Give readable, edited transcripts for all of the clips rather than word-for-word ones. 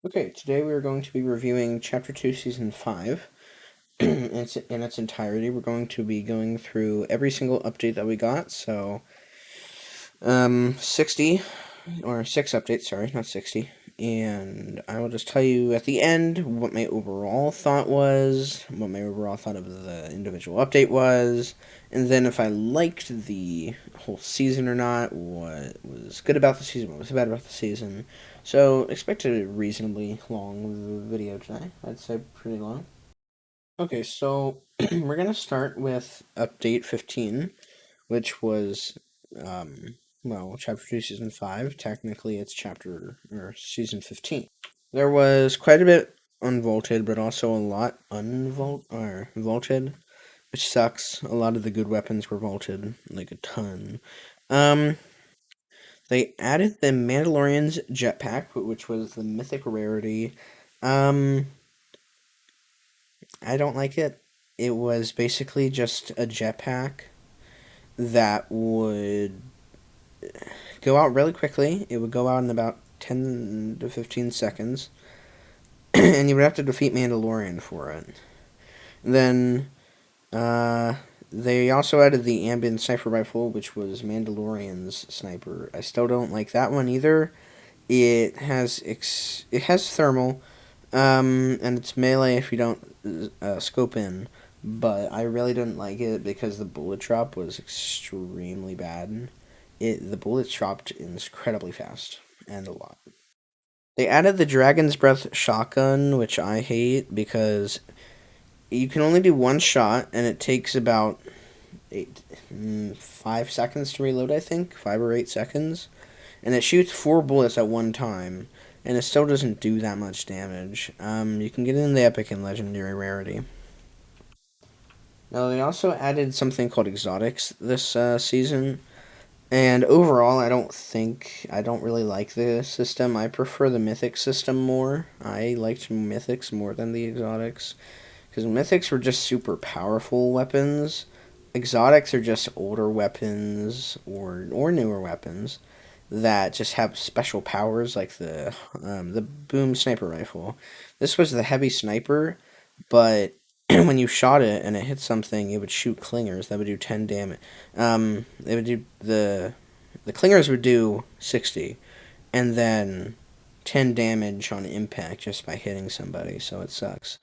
Okay, today we are going to be reviewing Chapter 2, Season 5. In its entirety, we're going to be going through every single update that we got. So, 60, or 6 updates, sorry, not 60. And I will just tell you at the end what my overall thought was, what my overall thought of the individual update was, and then if I liked the whole season or not, what was good about the season, what was bad about the season. So, expect a reasonably long video today. I'd say pretty long. Okay, so we're gonna start with update 15, which was, chapter 2, season 5. Technically, it's chapter, or season 15. There was quite a bit unvaulted, but also a lot vaulted, which sucks. A lot of the good weapons were vaulted, like a ton. Um, they added the Mandalorian's jetpack, which was the mythic rarity. Um, I don't like it. It was basically just a jetpack that would go out really quickly. It would go out in about 10 to 15 seconds, and you would have to defeat Mandalorian for it. Then, uh, they also added the Ambient Cipher rifle, which was Mandalorian's sniper. I still don't like that one either. It has thermal, and it's melee if you don't scope in. But I really didn't like it because the bullet drop was extremely bad. The bullets dropped incredibly fast and a lot. They added the Dragon's Breath shotgun, which I hate because you can only do one shot, and it takes about 5 seconds to reload. I think 5 or 8 seconds, and it shoots 4 bullets at one time, and it still doesn't do that much damage. You can get it in the epic and legendary rarity. Now they also added something called exotics this season, and overall, I don't really like the system. I prefer the mythic system more. I liked mythics more than the exotics because mythics were just super powerful weapons. Exotics are just older weapons or newer weapons that just have special powers, like the boom sniper rifle. This was the heavy sniper, but when you shot it and it hit something, it would shoot clingers that would do 10 damage. They would do the clingers would do 60, and then 10 damage on impact just by hitting somebody. So it sucks.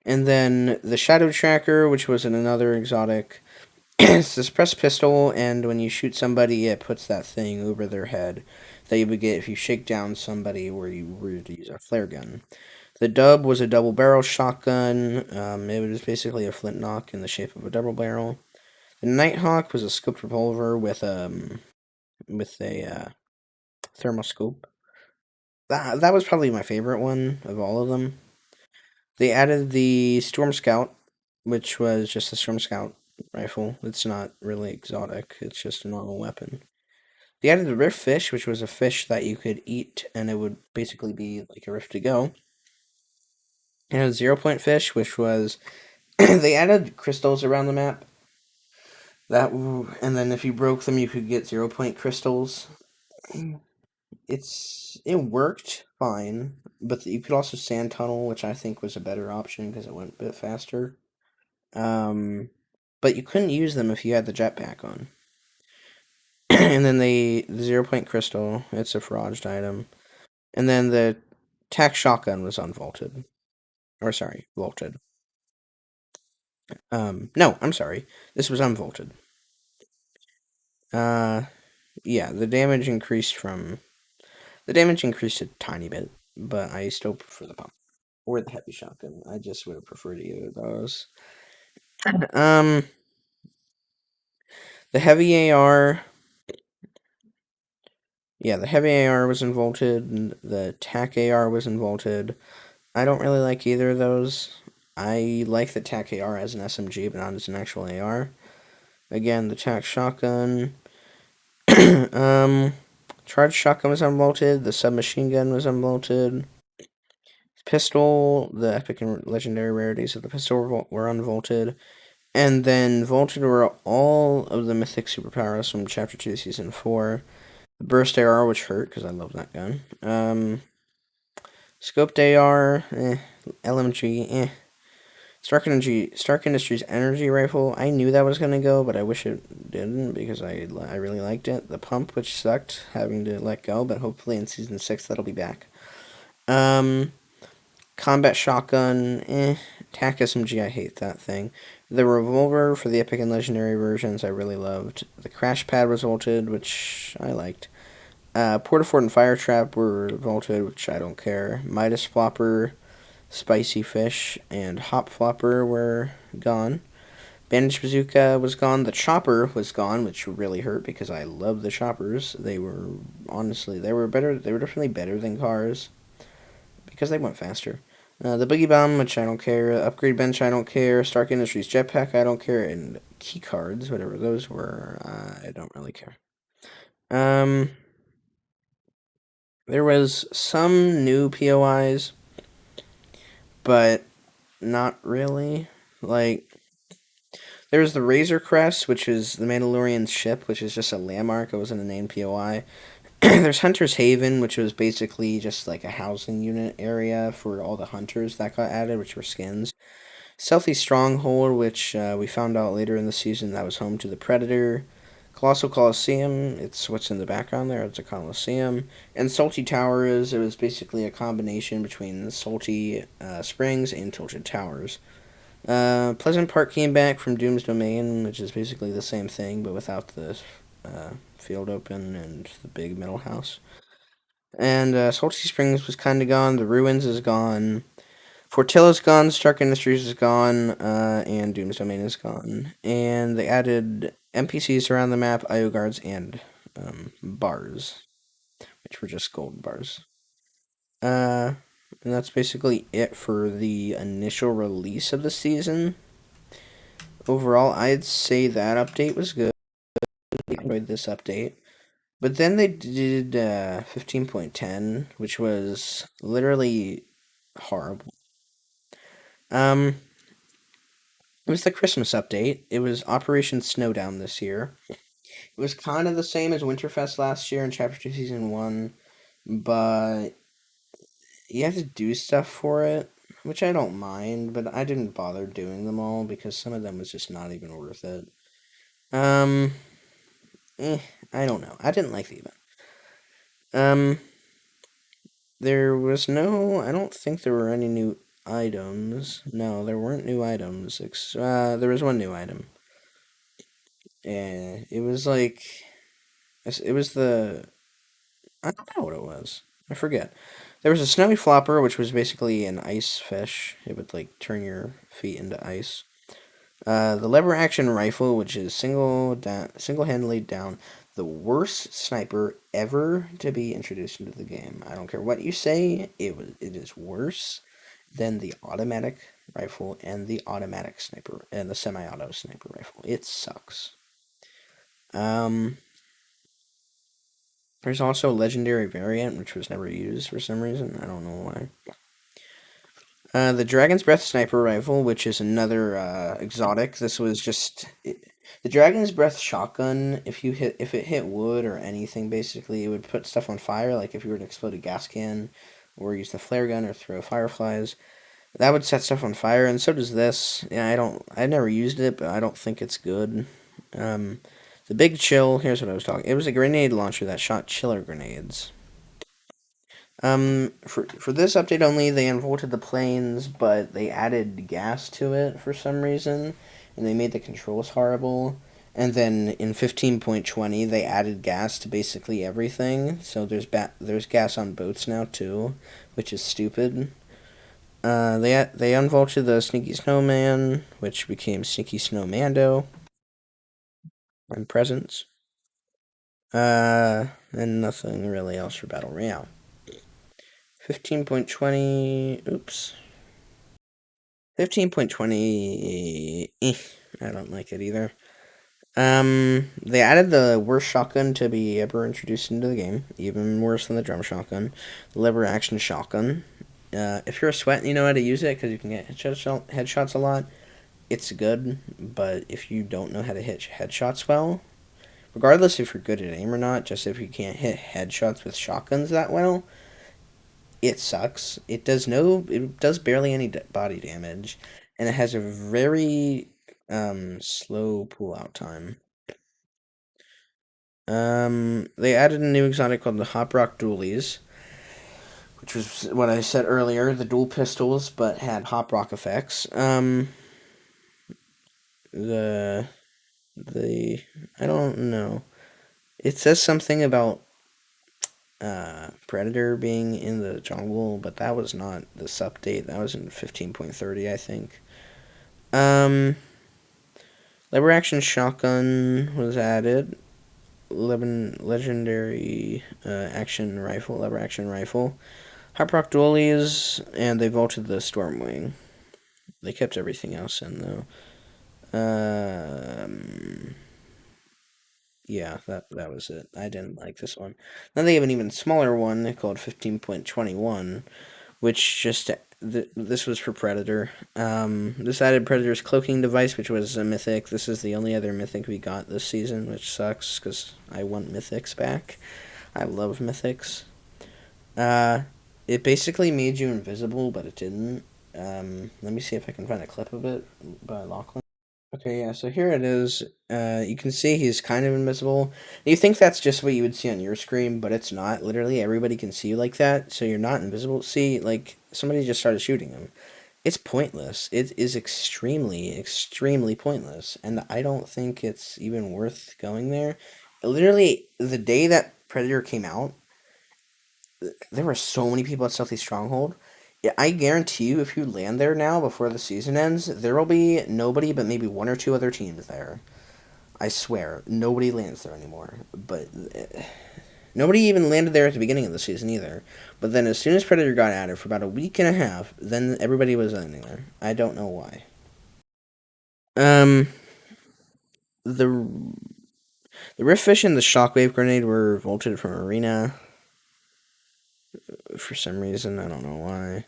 And then the shadow tracker, which was another exotic. It's this press pistol, and when you shoot somebody, it puts that thing over their head that you would get if you shake down somebody or you were to use a flare gun. The dub was a double barrel shotgun. It was basically a flintlock in the shape of a double barrel. The Nighthawk was a scoped revolver with a thermal scope. That was probably my favorite one of all of them. They added the Storm Scout, which was just a Storm Scout rifle. It's not really exotic. It's just a normal weapon. They added the Rift Fish, which was a fish that you could eat, and it would basically be like a Rift to go. And a 0 point fish, which was they added crystals around the map. And then if you broke them, you could get 0 point crystals. It worked fine, but you could also sand tunnel, which I think was a better option because it went a bit faster. Um, but you couldn't use them if you had the jetpack on. And then the 0 point crystal, it's a fraudged item. And then the tac shotgun was unvaulted. Or sorry, vaulted. No, I'm sorry. This was unvaulted. Uh, yeah, the damage increased a tiny bit, but I still prefer the pump or the heavy shotgun. I just would have preferred either of those. Um, the heavy AR, yeah, the heavy AR was involted, and the tac AR was involted. I don't really like either of those. I like the tac AR as an SMG, but not as an actual AR. Again, the tac shotgun. um, charged shotgun was unbolted. The submachine gun was unbolted. Pistol, the epic and legendary rarities of the pistol were unvaulted. And then vaulted were all of the mythic superpowers from Chapter 2, Season 4. The burst AR, which hurt, because I love that gun. Scoped AR, LMG, Stark Industries energy rifle. I knew that was gonna go, but I wish it didn't because I really liked it. The pump, which sucked having to let go, but hopefully in season 6 that'll be back. Um, Combat shotgun, TAC SMG. I hate that thing. The revolver for the epic and legendary versions, I really loved. The crash pad was vaulted, which I liked. Portafort and fire trap were vaulted, which I don't care. Midas flopper, spicy fish, and hop flopper were gone. Bandage bazooka was gone. The chopper was gone, which really hurt because I love the choppers. They were honestly they were better. They were definitely better than cars because they went faster. The boogie bomb, which I don't care. Upgrade bench, I don't care. Stark Industries jetpack, I don't care. And key cards, whatever those were, I don't really care. Um, there was some new POIs, but not really. Like there was the Razor Crest, which is the Mandalorian's ship, which is just a landmark. It wasn't a named POI. There's Hunter's Haven, which was basically just like a housing unit area for all the hunters that got added, which were skins. Stealthy Stronghold, which we found out later in the season that was home to the Predator. Colossal Coliseum, it's what's in the background there, it's a Coliseum. And Salty Towers, it was basically a combination between Salty Springs and Tilted Towers. Pleasant Park came back from Doom's Domain, which is basically the same thing, but without the field open and the big metal house. And Salty Springs was kind of gone. The Ruins is gone. Fortilla's gone. Stark Industries is gone. And Doom's Domain is gone. And they added NPCs around the map, IO guards, and bars, which were just gold bars. Uh, and that's basically it for the initial release of the season. Overall, I'd say that update was good. I enjoyed this update. But then they did 15.10, which was literally horrible. Um, it was the Christmas update. It was Operation Snowdown this year. It was kind of the same as Winterfest last year in Chapter 2 Season 1, but you have to do stuff for it, which I don't mind, but I didn't bother doing them all because some of them was just not even worth it. Um, eh, I don't know. I didn't like the event. Um, there was no. I don't think there were any new items. No, there weren't new items. There was one new item. And it was like. It was the. I don't know what it was. I forget. There was a snowy flopper, which was basically an ice fish. It would like turn your feet into ice. The lever action rifle, which is single-handedly down the worst sniper ever to be introduced into the game. I don't care what you say, it is worse than the automatic rifle and the automatic sniper and the semi-auto sniper rifle. It sucks. Um, there's also a legendary variant which was never used for some reason. I don't know why. The Dragon's Breath sniper rifle, which is another exotic. This was the Dragon's Breath shotgun. If it hit wood or anything, basically, it would put stuff on fire. Like if you were to explode a gas can, or use the flare gun, or throw fireflies, that would set stuff on fire. And so does this. Yeah, I never used it, but I don't think it's good. Um, the Big Chill. Here's what I was talking. It was a grenade launcher that shot chiller grenades. For this update only, they unvaulted the planes, but they added gas to it for some reason, and they made the controls horrible. And then in 15.20, they added gas to basically everything. So there's gas on boats now too, which is stupid. They unvaulted the Sneaky Snowman, which became Sneaky Snowmando, and presents. And nothing really else for Battle Royale. 15.20. Oops. 15.20. I don't like it either. They added the worst shotgun to be ever introduced into the game, even worse than the drum shotgun, the lever action shotgun. If you're a sweat and you know how to use it, because you can get headshots a lot, it's good. But if you don't know how to hit headshots well, regardless if you're good at aim or not, just if you can't hit headshots with shotguns that well, It sucks. It does barely any body damage, and it has a very slow pull out time. They added a new exotic called the Hop Rock Dualies, which was what I said earlier, the dual pistols, but had hop rock effects. The the I don't know. It says something about Predator being in the jungle, but that was not this update. That was in 15.30, I think. Um, Lever action shotgun was added. Legendary lever action rifle. Hop rock dualies, and they vaulted the Stormwing. They kept everything else in though. Yeah, that was it. I didn't like this one. Then they have an even smaller one called 15.21, which this was for Predator. This added Predator's cloaking device, which was a mythic. This is the only other mythic we got this season, which sucks because I want mythics back. I love mythics. Uh, it basically made you invisible, but it didn't. Let me see if I can find a clip of it by Lachlan. Okay, yeah, so here it is. You can see he's kind of invisible. You think that's just what you would see on your screen, but it's not. Literally, everybody can see you like that, so you're not invisible. See, like, somebody just started shooting him. It's pointless. It is extremely, extremely pointless, and I don't think it's even worth going there. Literally, the day that Predator came out, there were so many people at Stealthy Stronghold. Yeah, I guarantee you, if you land there now before the season ends, there will be nobody but maybe one or two other teams there. I swear, nobody lands there anymore. But nobody even landed there at the beginning of the season either. But then, as soon as Predator got added for about a week and a half, then everybody was landing there. I don't know why. Um, the the Rift Fish and the Shockwave Grenade were vaulted from Arena for some reason. I don't know why.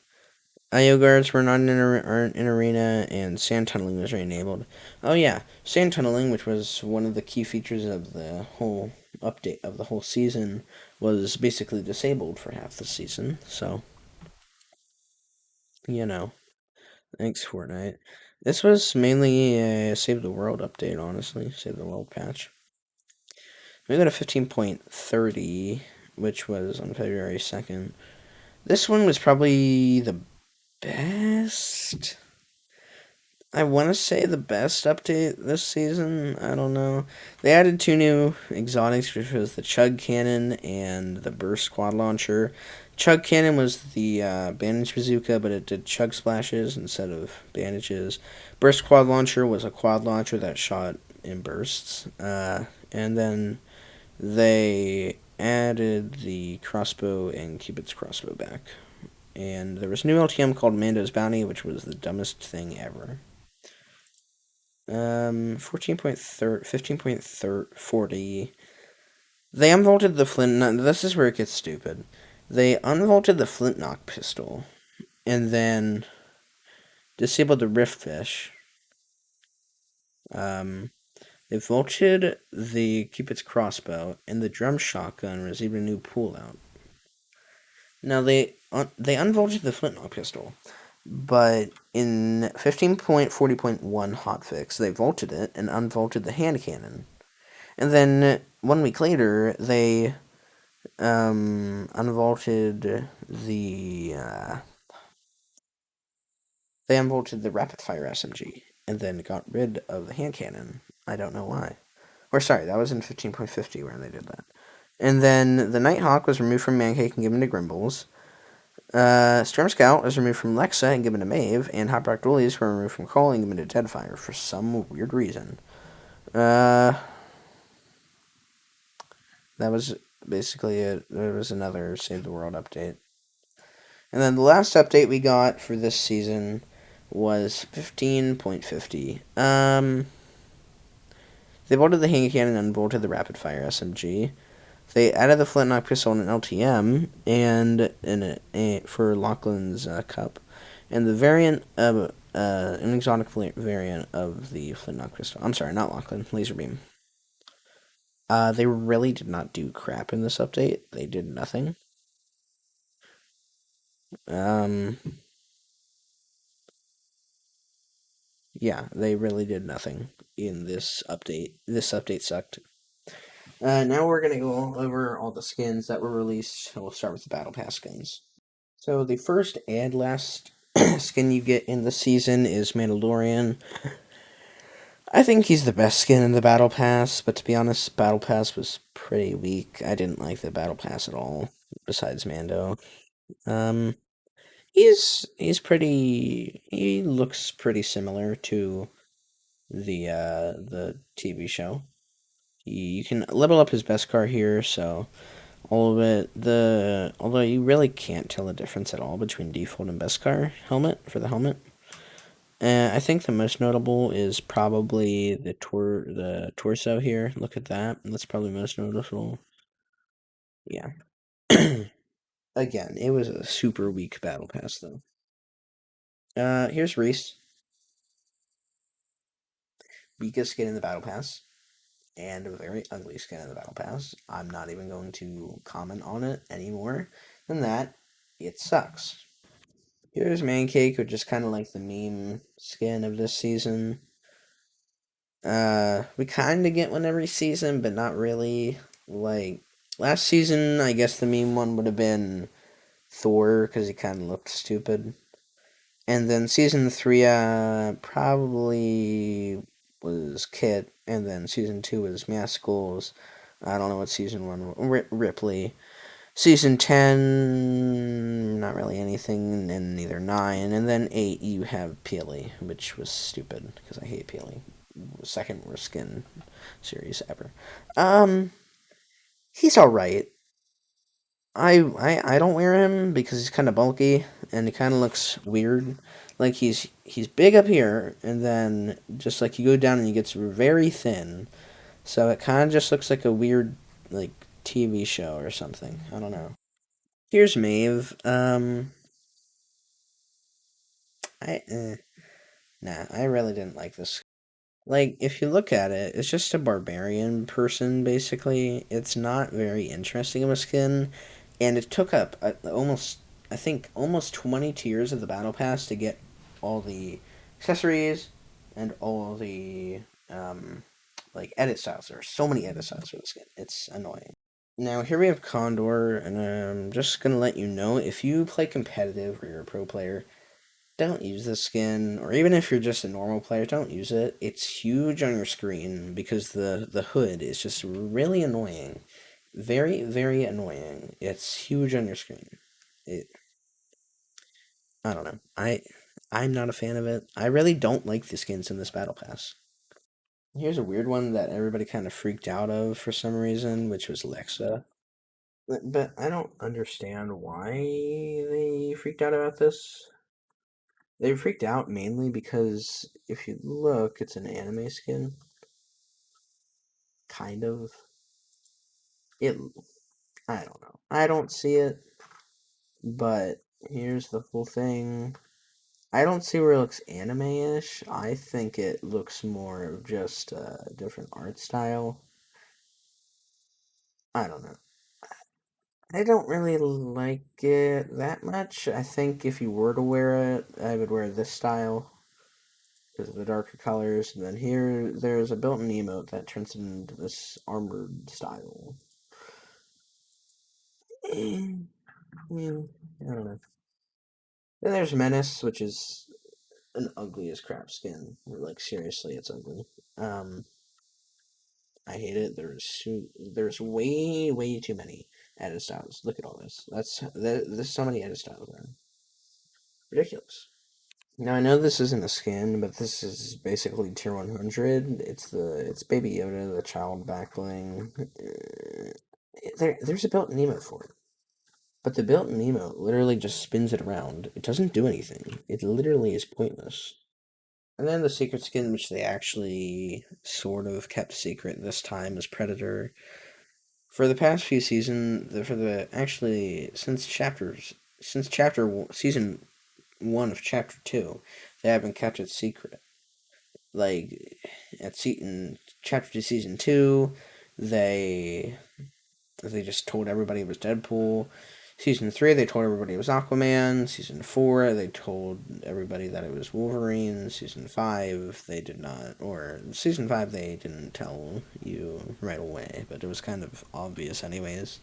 IO guards were not aren't in arena, and sand tunneling was re-enabled. Oh yeah, sand tunneling, which was one of the key features of the whole update of the whole season, was basically disabled for half the season. So you know, thanks Fortnite. This was mainly a Save the World update, honestly, Save the World patch. We got a 15.30, which was on February 2nd. This one was probably the best. I want to say the best update this season. I don't know. They added two new exotics, which was the Chug Cannon and the Burst Quad Launcher. Chug Cannon was the bandage bazooka, but it did chug splashes instead of bandages. Burst Quad Launcher was a quad launcher that shot in bursts. And then they added the crossbow and Cupid's crossbow back. And there was a new LTM called Mando's Bounty, which was the dumbest thing ever. 15.40. They unvaulted the flint. This is where it gets stupid. They unvaulted the flintlock pistol, and then disabled the rift fish. They vaulted the Cupid's crossbow, and the drum shotgun received a new pull out. Now they unvaulted the flintlock pistol, but in 15.40.1 hotfix, they vaulted it and unvaulted the hand cannon. And then 1 week later, they unvaulted they unvaulted the rapid fire SMG and then got rid of the hand cannon. I don't know why. Or sorry, that was in 15.50 when they did that. And then the Nighthawk was removed from Mancake and given to Grimbles. Storm Scout was removed from Lexa and given to Maeve, and Hot Rock Dualies were removed from Cole and given to Deadfire for some weird reason. That was basically it. There was another Save the World update. And then the last update we got for this season was 15.50. They bolted the hand cannon and bolted the rapid fire SMG. They added the flintlock pistol and an LTM and for Lachlan's cup, and the variant of an exotic variant of the flintlock pistol. I'm sorry, not Lachlan. Laser beam. They really did not do crap in this update. They did nothing. Um, yeah, they really did nothing in this update. This update sucked. Now we're gonna go over all the skins that were released. We'll start with the Battle Pass skins. So the first and last skin you get in the season is Mandalorian. I think he's the best skin in the Battle Pass, but to be honest, Battle Pass was pretty weak. I didn't like the Battle Pass at all, besides Mando. Um, he's pretty. He looks pretty similar to the TV show. You can level up his best car here, so all of it. The although you really can't tell the difference at all between default and best car helmet for the helmet. I think the most notable is probably the torso here. Look at that. That's probably most noticeable. Yeah. Again, it was a super weak battle pass though. Here's Reese, weakest skin in the battle pass, and a very ugly skin in the battle pass. I'm not even going to comment on it anymore than that. It sucks. Here's Mancake, which is kind of like the meme skin of this season. We kind of get one every season, but not really. Like last season, I guess the meme one would have been Thor because he kind of looked stupid. And then season three, probably was Kit, and then season two was Maskell's. I don't know what season one Ripley. Season 10, not really anything, and neither 9. And then 8, you have Peely, which was stupid, because I hate Peely. Second worst skin series ever. Um, he's alright. I don't wear him because he's kind of bulky, and he kind of looks weird. Like, he's big up here, and then just like you go down and he gets very thin. So it kind of just looks like a weird, like, TV show or something. I don't know. Here's Maeve. I nah, I really didn't like this. Like, if you look at it, it's just a barbarian person basically. It's not very interesting of a skin, and it took up almost, I think, almost 20 tiers of the battle pass to get all the accessories and all the like edit styles. There are so many edit styles for the skin. It's annoying. Now here we have Condor, and I'm just gonna let you know if you play competitive or you're a pro player, don't use this skin, or even if you're just a normal player, don't use it. It's huge on your screen because the hood is just really annoying. Very, very annoying. It's huge on your screen. It, I don't know. I'm not a fan of it. I really don't like the skins in this battle pass. Here's a weird one that everybody kind of freaked out of for some reason, which was Lexa. But I don't understand why they freaked out about this. They freaked out mainly because if you look, it's an anime skin. Kind of. It. I don't know. I don't see it, but here's the whole thing. I don't see where it looks anime-ish. I think it looks more of just a different art style. I don't know. I don't really like it that much. I think if you were to wear it, I would wear this style because of the darker colors. And then here, there's a built-in emote that turns into this armored style. I don't know. Then there's Menace, which is an ugly as crap skin. Like seriously, it's ugly. Um, I hate it. There's way too many edit styles. Look at all this. There's so many edit styles there. Ridiculous. Now I know this isn't a skin, but this is basically tier 100. It's Baby Yoda, the child backbling. There's a built-in emote for it. But the built-in emote literally just spins it around. It doesn't do anything. It literally is pointless. And then the secret skin, which they actually sort of kept secret this time, is Predator. For the past few seasons, for the actually since season 1 of chapter 2, they haven't kept it secret. Like in chapter 2, season 2, they just told everybody it was Deadpool. Season 3, they told everybody it was Aquaman. Season 4, they told everybody that it was Wolverine. Season 5, they did not. Or Season 5, they didn't tell you right away, but it was kind of obvious, anyways.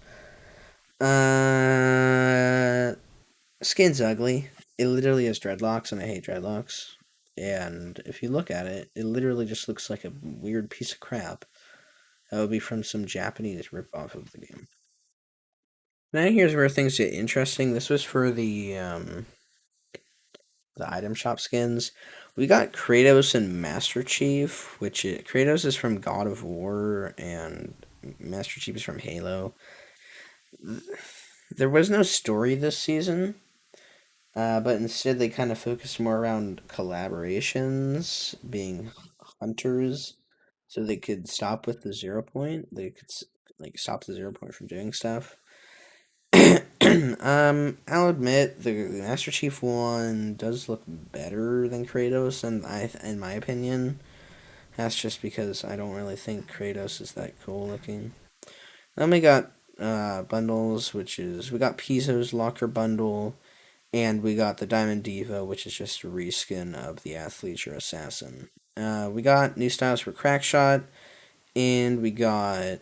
Skin's ugly. It literally has dreadlocks, and I hate dreadlocks. And if you look at it, it literally just looks like a weird piece of crap. That would be from some Japanese ripoff of the game. Now here's where things get interesting. This was for the item shop skins. We got Kratos and Master Chief, Kratos is from God of War and Master Chief is from Halo. There was no story this season, but instead they kind of focused more around collaborations, being hunters, so they could stop with the 0 point. They could like stop the 0 point from doing stuff. I'll admit the Master Chief one does look better than Kratos, and in my opinion, that's just because I don't really think Kratos is that cool looking. Then we got bundles, which is we got Pizzo's Locker bundle, and we got the Diamond Diva, which is just a reskin of the Athlete or Assassin. We got new styles for Crackshot, and we got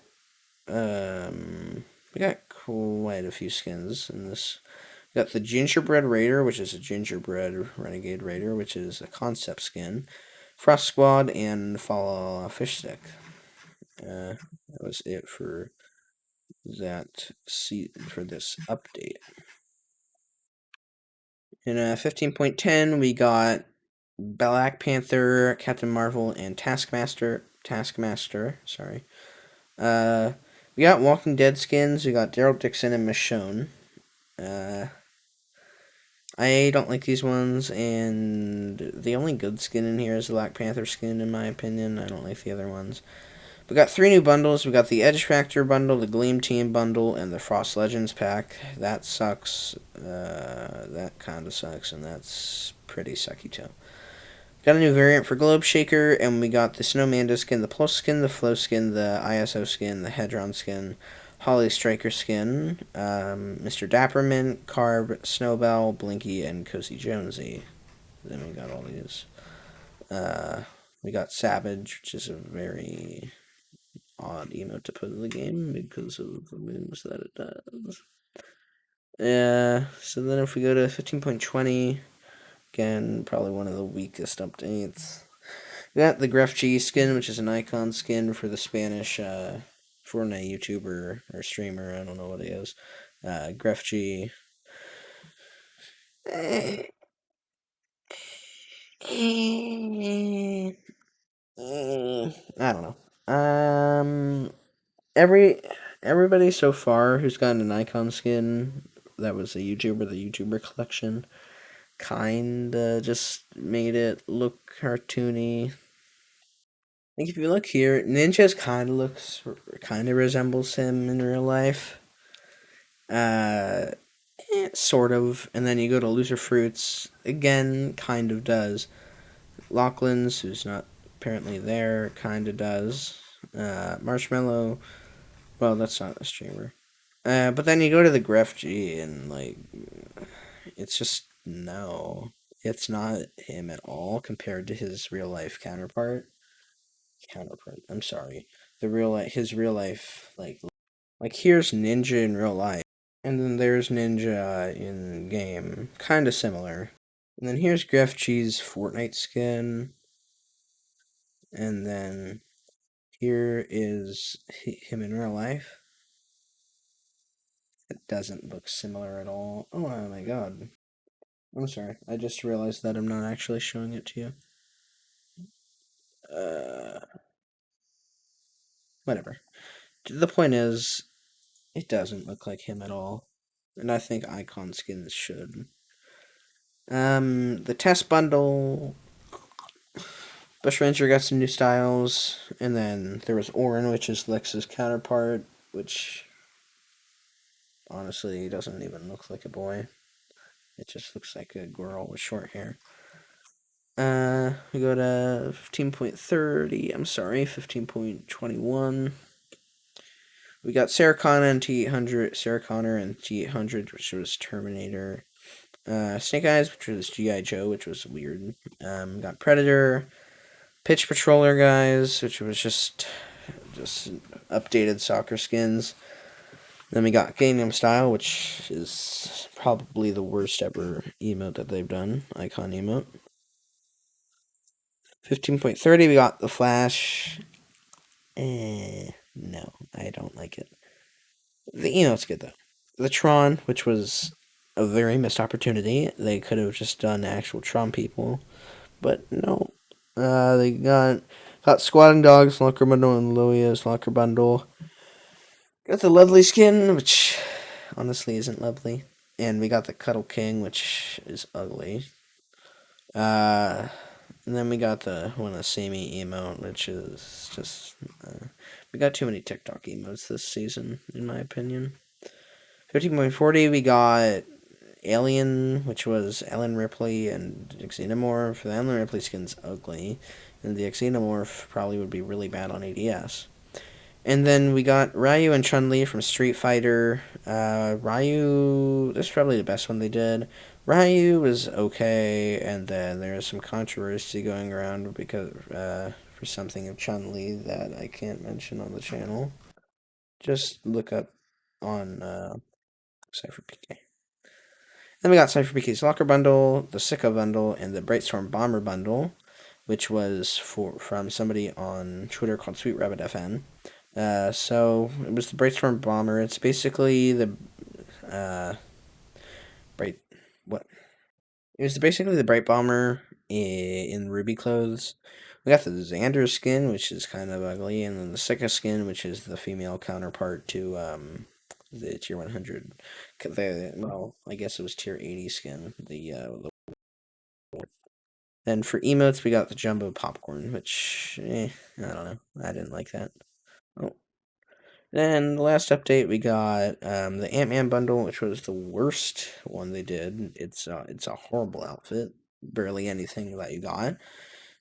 quite a few skins in this. We got the Gingerbread Raider, which is a Gingerbread Renegade Raider, which is a concept skin. Frost Squad and Fall Fish Stick. That was it for for this update. In 15.10, we got Black Panther, Captain Marvel, and Taskmaster, sorry. We got Walking Dead skins. We got Daryl Dixon and Michonne. I don't like these ones, and the only good skin in here is the Black Panther skin, in my opinion. I don't like the other ones. We got 3 new bundles. We got the Edge Factor bundle, the Gleam Team bundle, and the Frost Legends pack. That sucks. That kind of sucks, and that's pretty sucky too. Got a new variant for Globe Shaker, and we got the Snowmanda skin, the Pulse skin, the Flow skin, the ISO skin, the Hedron skin, Holly Striker skin, Mr. Dapperman, Carb, Snowbell, Blinky, and Cozy Jonesy. Then we got all these. We got Savage, which is a very odd emote to put in the game because of the moves that it does. Yeah, so then if we go to 15.20, again, probably one of the weakest updates. We got the Gref G skin, which is an icon skin for the Spanish Fortnite YouTuber or streamer. I don't know what he is. Gref G. I don't know. Everybody so far who's gotten an icon skin that was a YouTuber, the YouTuber collection, kinda just made it look cartoony. Like if you look here, Ninja's kind of resembles him in real life. Uh, sort of. And then you go to Loser Fruits, again, kind of does. Lachlan's, who's not apparently there, kind of does. Marshmallow, well, that's not a streamer. But then you go to the Gref G, and like, it's just no, it's not him at all compared to his real life counterpart. I'm sorry. His real life, like here's Ninja in real life, and then there's Ninja in game, kind of similar. And then here's Gref G's Fortnite skin, and then here is him in real life. It doesn't look similar at all. Oh my god. I'm sorry. I just realized that I'm not actually showing it to you. Whatever. The point is, it doesn't look like him at all. And I think icon skins should. The test bundle. Bush Ranger got some new styles, and then there was Orin, which is Lex's counterpart, which honestly doesn't even look like a boy. It just looks like a girl with short hair. We go to 15.30. I'm sorry, 15.21. We got Sarah Connor and T800, Sarah Connor and T800, which was Terminator. Snake Eyes, which was G.I. Joe, which was weird. Got Predator, Pitch Patroller guys, which was just updated soccer skins. Then we got Gangnam Style, which is probably the worst ever emote that they've done. Icon emote. 15.30, we got The Flash. No, I don't like it. The emote's good, though. The Tron, which was a very missed opportunity. They could have just done actual Tron people. But no. They got Squatting Dogs, Locker Bundle, and Luia's Locker Bundle. Got the Lovely skin, which honestly isn't lovely. And we got the Cuddle King, which is ugly. Uh, and then we got the Wanna See Me emote, which is just. We got too many TikTok emotes this season, in my opinion. 15.40, we got Alien, which was Ellen Ripley and Xenomorph. The Ellen Ripley skin's ugly, and the Xenomorph probably would be really bad on ADS. And then we got Ryu and Chun-Li from Street Fighter. Ryu, this is probably the best one they did. Ryu was okay, and then there's some controversy going around because for something of Chun-Li that I can't mention on the channel. Just look up on Cipher PK. Then we got Cipher PK's Locker Bundle, the Sicko Bundle, and the Brightstorm Bomber Bundle, which was from somebody on Twitter called Sweet Rabbit FN. So it was the Brightstorm Bomber. It's basically the bright what? It was basically the Bright Bomber in Ruby clothes. We got the Xander skin, which is kind of ugly, and then the Sicko skin, which is the female counterpart to the tier 100. Well, I guess it was tier 80 skin. Then for emotes, we got the Jumbo Popcorn, which I don't know. I didn't like that. Oh. Then the last update, we got the Ant-Man bundle, which was the worst one they did. It's a horrible outfit. Barely anything that you got.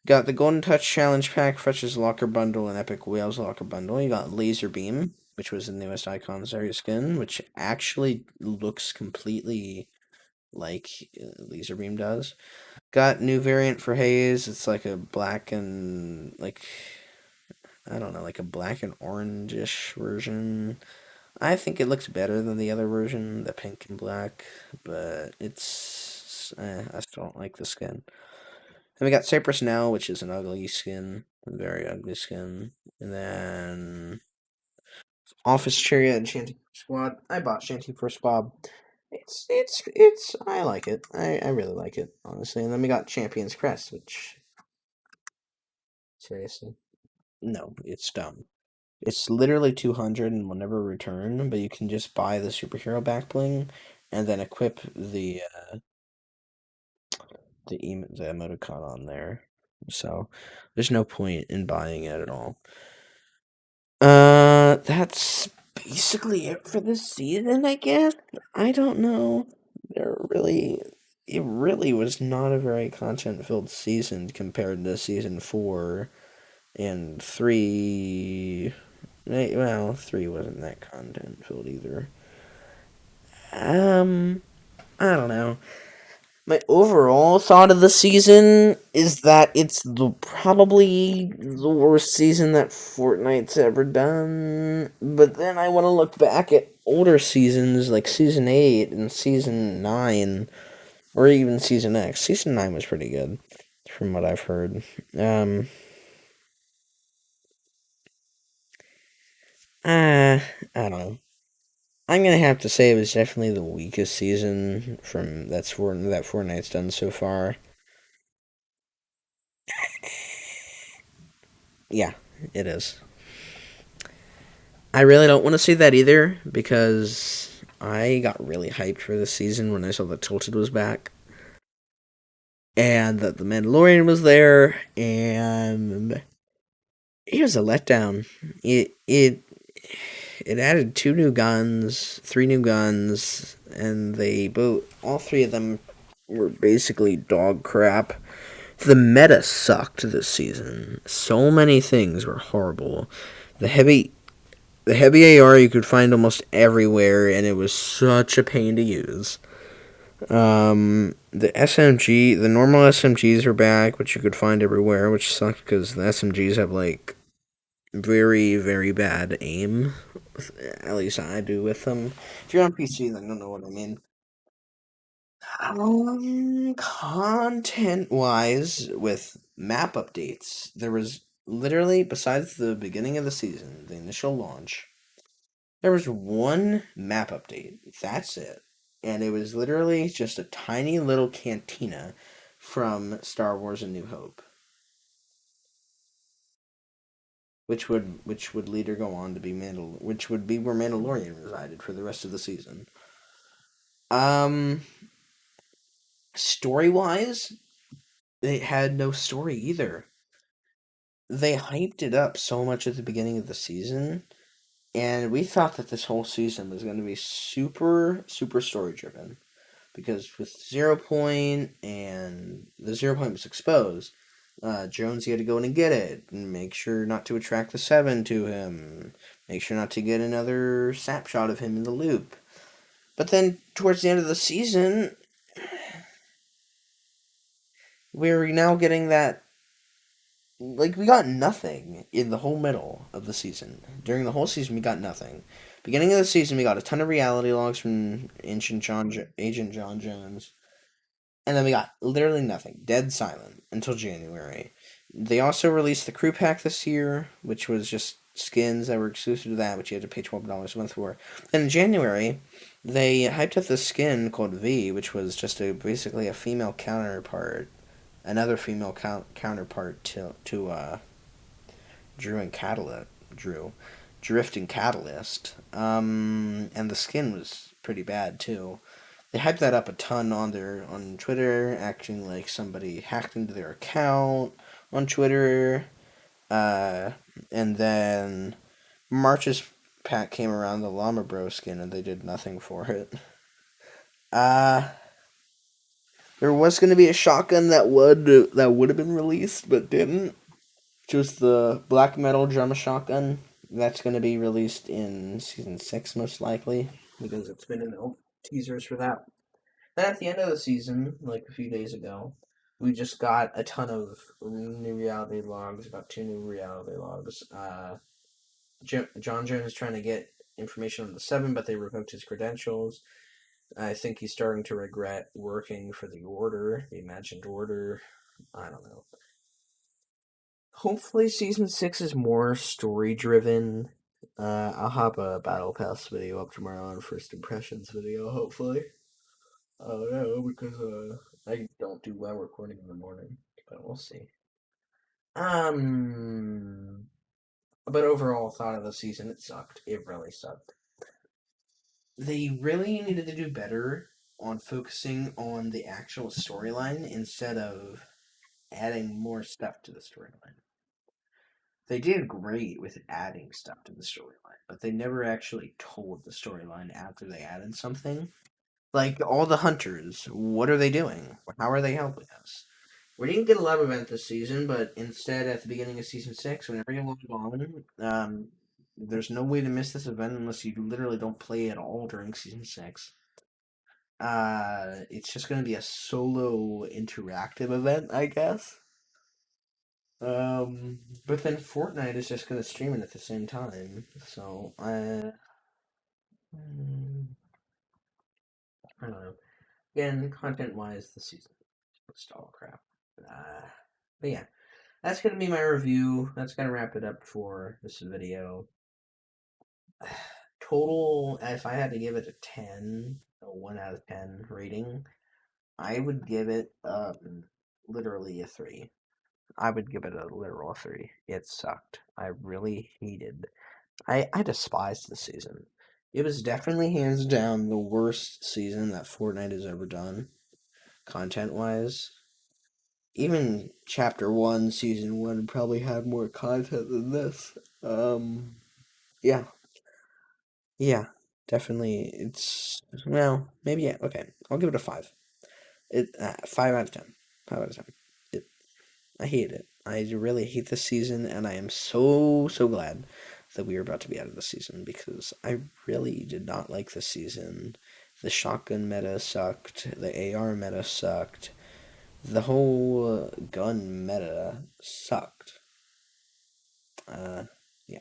Got the Golden Touch Challenge Pack, Fetch's Locker Bundle, and Epic Whales Locker Bundle. You got Laser Beam, which was the newest Icons area skin, which actually looks completely like Laser Beam does. Got new variant for Haze. It's like a black and I don't know, like a black and orangish version. I think it looks better than the other version, the pink and black, but I still don't like the skin. Then we got Cypress Now, which is an ugly skin, a very ugly skin. And then Office Chariot and Shanty Squad. I bought Shanty for Squad. I like it. I really like it, honestly. And then we got Champion's Crest, which, seriously, no, it's dumb. It's literally 200 and will never return, but you can just buy the superhero back bling and then equip the emoticon on there. So there's no point in buying it at all. That's basically it for this season, I guess. I don't know. It really was not a very content-filled season compared to season 4 and 3. Well, 3 wasn't that content-filled either. I don't know. My overall thought of the season is that it's probably the worst season that Fortnite's ever done. But then I want to look back at older seasons like Season 8 and Season 9, or even Season X. Season 9 was pretty good, from what I've heard. I don't know. I'm gonna have to say it was definitely the weakest season that Fortnite's done so far. Yeah, it is. I really don't want to see that either because I got really hyped for this season when I saw that Tilted was back and that the Mandalorian was there, and it was a letdown. It added 3 new guns, and all 3 of them were basically dog crap. The meta sucked this season. So many things were horrible. The heavy The heavy AR you could find almost everywhere, and it was such a pain to use. The SMG, the normal SMGs are back, which you could find everywhere, which sucks because the SMGs have like very, very bad aim. At least I do with them. If you're on PC, then you don't know what I mean. Content wise, with map updates, there was literally, besides the beginning of the season, the initial launch, there was one map update. That's it. And it was literally just a tiny little cantina from Star Wars A New Hope, which would later go on to be which would be where Mandalorian resided for the rest of the season. Um Story wise, they had no story either. They hyped it up so much at the beginning of the season, and we thought that this whole season was going to be super, super story driven. Because with Zero Point and the Zero Point was exposed, Jones had to go in and get it and make sure not to attract the Seven to him, make sure not to get another snapshot of him in the loop. But then towards the end of the season, we're now getting that, like, we got nothing in the whole middle of the season. During the whole season, we got nothing. Beginning of the season, we got a ton of reality logs from Agent John Jones. And then we got literally nothing. Dead silent until January. They also released the crew pack this year, which was just skins that were exclusive to that, which you had to pay $12 a month for. Then in January, they hyped up this skin called V, which was just basically a female counterpart, another female counterpart to Drew and Catalyst. Drew. Drift and Catalyst. And the skin was pretty bad too. They hyped that up a ton on Twitter, acting like somebody hacked into their account on Twitter. Uh, and then March's pack came around, the Llama Bro skin, and they did nothing for it. Uh, there was going to be a shotgun that would have been released, but didn't. Just the black metal drum shotgun. That's going to be released in season 6, most likely, because it's been in the teasers for that. Then at the end of the season, like a few days ago, we just got a ton of new reality logs, about 2 new reality logs. John Jones is trying to get information on the Seven, but they revoked his credentials. I think he's starting to regret working for the Order, the imagined Order. I don't know. Hopefully, season 6 is more story driven. I'll have a Battle Pass video up tomorrow on First Impressions video, hopefully. Oh no, because I don't do well recording in the morning, but we'll see. Um, but overall, thought of the season, it sucked. It really sucked. They really needed to do better on focusing on the actual storyline instead of adding more stuff to the storyline. They did great with adding stuff to the storyline, but they never actually told the storyline after they added something. Like all the hunters, what are they doing? How are they helping us? We didn't get a lab event this season, but instead, at the beginning of season 6, whenever you log on, there's no way to miss this event unless you literally don't play at all during season 6. It's just going to be a solo interactive event, I guess. But then Fortnite is just going to stream it at the same time, so I don't know. Again, content-wise, the season was all crap. Uh, but yeah. That's going to be my review. That's going to wrap it up for this video. Total, if I had to give it a 10, a 1 out of 10 rating, I would give it literally a 3. I would give it a literal 3. It sucked. I really hated. I despised the season. It was definitely hands down the worst season that Fortnite has ever done, content wise. Even chapter 1, season 1 probably had more content than this. Yeah. Yeah. Definitely. It's, well, maybe, yeah. Okay. I'll give it a 5. 5 out of 10. 5 out of 10. It, I hate it. I really hate this season, and I am so, so glad that we were about to be out of the season because I really did not like this season. The shotgun meta sucked. The AR meta sucked. The whole gun meta sucked. Uh, yeah.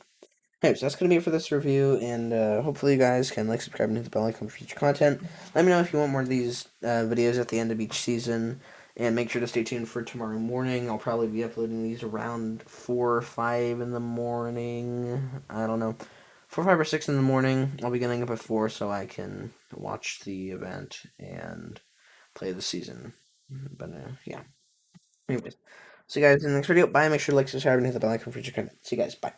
Anyways, that's going to be it for this review, and hopefully you guys can like, subscribe, and hit the bell icon for future content. Let me know if you want more of these videos at the end of each season, and make sure to stay tuned for tomorrow morning. I'll probably be uploading these around 4 or 5 in the morning. I don't know. 4, 5, or 6 in the morning. I'll be getting up at 4 so I can watch the event and play the season. But, yeah. Anyways, see you guys in the next video. Bye. Make sure to like, subscribe, and hit the bell icon for future content. See you guys. Bye.